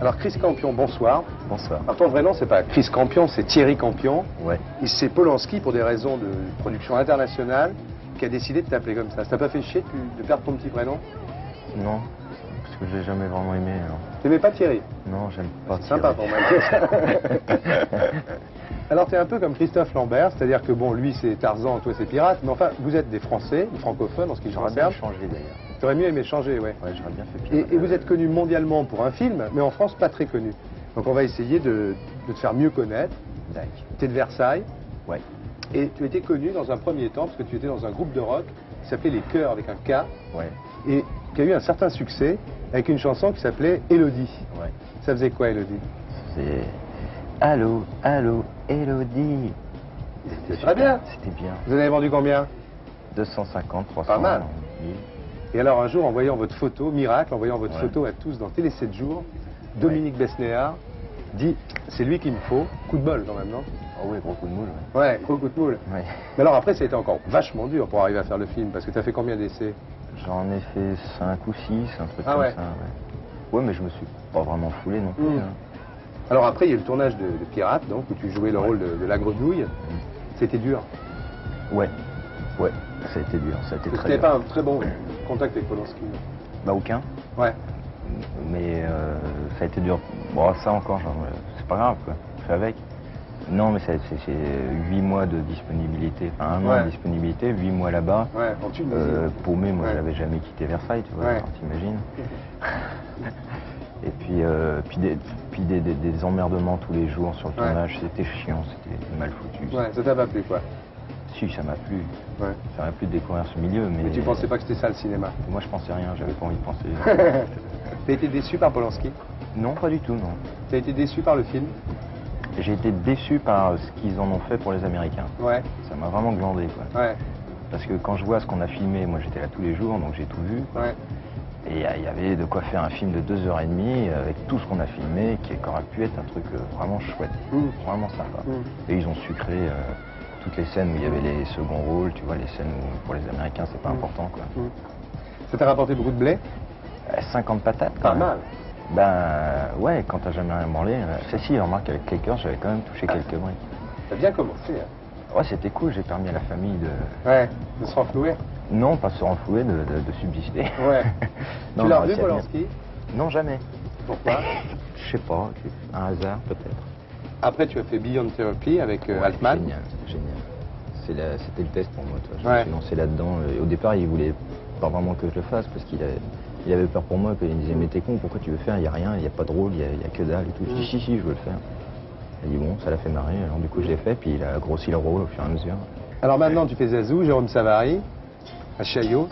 Alors Chris Campion, bonsoir. Bonsoir. Alors ton vrai nom, c'est pas Chris Campion, c'est Thierry Campion. Ouais. Et c'est Polanski, pour des raisons de production internationale, qui a décidé de t'appeler comme ça. Ça t'a pas fait chier de perdre ton petit prénom? Non, parce que je l'ai jamais vraiment aimé. T'aimais pas Thierry? Non, j'aime pas. C'est sympa pour moi. Alors t'es un peu comme Christophe Lambert, c'est-à-dire que bon, lui c'est Tarzan, toi c'est Pirate, mais enfin vous êtes des Français, des francophones en ce qui J'aurais bien concerne. changé d'ailleurs. T'aurais mieux aimé changer, ouais. Ouais, j'aurais bien fait Pirate. Et vous êtes connu mondialement pour un film, mais en France pas très connu. Donc on va essayer de te faire mieux connaître. D'accord. Tu es de Versailles. Ouais. Et tu étais connu dans un premier temps parce que tu étais dans un groupe de rock qui s'appelait Les Chœurs avec un K. Ouais. Et qui a eu un certain succès avec une chanson qui s'appelait Élodie. Ouais. Ça faisait quoi Élodie? C'est Allô, allô, Élodie. C'était très bien. C'était bien. Vous en avez vendu combien? 250, 300. Pas mal. 1000. Et alors un jour, en voyant votre photo, miracle, en voyant votre Ouais. photo à tous dans Télé 7 jours, Dominique Besnéard dit c'est lui qu'il me faut. Coup de bol quand même, non? Oh oui, gros coup de moule. Ouais, gros coup de moule. Ouais. Mais alors après, ça a été encore vachement dur pour arriver à faire le film, parce que tu as fait combien d'essais? J'en ai fait 5 ou 6, un truc Ah comme ouais. ça. Ouais, mais je me suis pas vraiment foulé non plus. Mm. Hein. Alors après, il y a eu le tournage de Pirate, donc, où tu jouais le rôle de la grenouille. C'était dur. Ouais. Ouais, ça a été dur, ça a été Tu très n'avais dur. pas un très bon contact avec Polanski. Bah aucun. Ouais. Mais ça a été dur. Bon, ça encore, c'est pas grave, quoi. Je fais avec. Non, mais c'est 8 mois de disponibilité, enfin 1 an Ouais. de disponibilité, 8 mois là-bas. Ouais, en Tunisie. Paumé, moi, Ouais. j'avais jamais quitté Versailles, tu vois, Ouais. alors t'imagines. Et puis, des emmerdements tous les jours sur le Ouais. tournage, c'était chiant, c'était mal foutu. Ouais, ça t'a pas plu, quoi. Si, ça m'a plu. Ouais. Ça m'a plu de découvrir ce milieu, mais... Mais tu pensais pas que c'était ça le cinéma? Moi, je pensais rien, j'avais pas envie de penser. T'as été déçu par Polanski? Non, pas du tout, non. T'as été déçu par le film? J'ai été déçu par ce qu'ils en ont fait pour les Américains. Ouais. Ça m'a vraiment glandé, quoi. Ouais. Parce que quand je vois ce qu'on a filmé, moi j'étais là tous les jours, donc j'ai tout vu. Ouais. Et il y avait de quoi faire un film de 2h30 avec tout ce qu'on a filmé, qui aurait pu être un truc vraiment chouette, vraiment sympa. Et ils ont sucré toutes les scènes où il y avait les seconds rôles, tu vois, les scènes où pour les Américains c'est pas important, quoi. Ça t'a rapporté beaucoup de blé? 50 patates, quand Pas même. mal. Ben ouais, quand t'as jamais rien branlé. Si, remarque, avec Clickers, j'avais quand même touché quelques briques. T'as bien commencé, hein? Ouais, c'était cool, j'ai permis à la famille de... Ouais, de se renflouer. Non, pas se renflouer, de subsister. Ouais. Non, Tu l'as non, revu, c'est bien. Polanski? Non, jamais. Pourquoi? Je sais pas, un hasard peut-être. Après, tu as fait Beyond Therapy avec Altman. Génial, génial. C'était le test pour moi, toi. Je me Ouais. suis lancé là-dedans. Et au départ, il voulait pas vraiment que je le fasse parce qu'il avait peur pour moi. Il me disait, mais t'es con, pourquoi tu veux faire? Il n'y a rien, il n'y a pas de rôle, il y a que dalle et tout. Je dis, si, je veux le faire. Il dit, bon, ça l'a fait marrer. Alors du coup, je l'ai fait, puis il a grossi le rôle au fur et à mesure. Alors maintenant, tu fais Zazou, Jérôme Savary, à Chaillot.